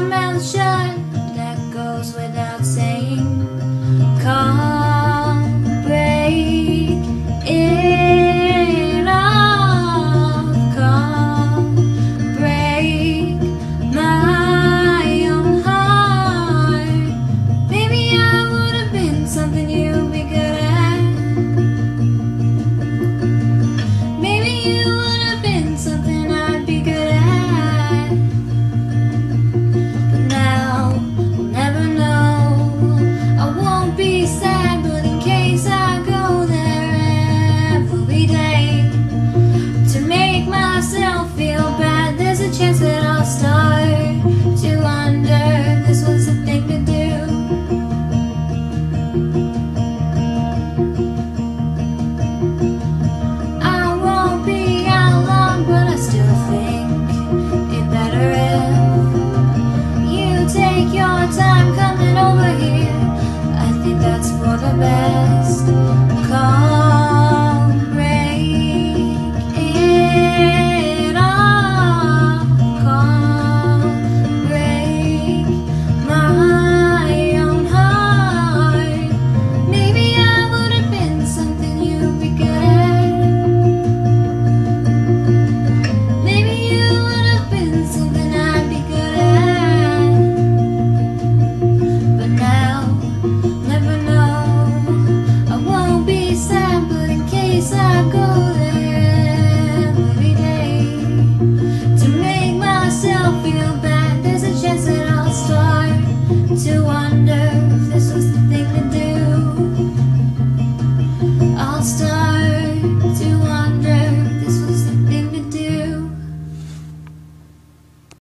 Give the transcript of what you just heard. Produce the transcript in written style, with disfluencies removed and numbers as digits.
mouth shut, that goes without saying. Come break it off. Come break my own heart. Maybe I would have been something you'd be good at. Maybe you would have been something I'd be good at. But now I'll never know. I won't be sad, but in case I go there every day to make myself feel bad, there's a chance that I'll start to wonder if this was the thing to do. I won't be out long, but I still think it better if you take your time coming over here. I think that's for the best. Come break it off. Come break my own heart. Maybe I would have been something you'd be good at. Maybe you would have been something I'd be good at. But now, never know. I won't be sad, but in case I go there every day to make myself feel bad, there's a chance that I'll start to wonder if this was the thing to do. I'll start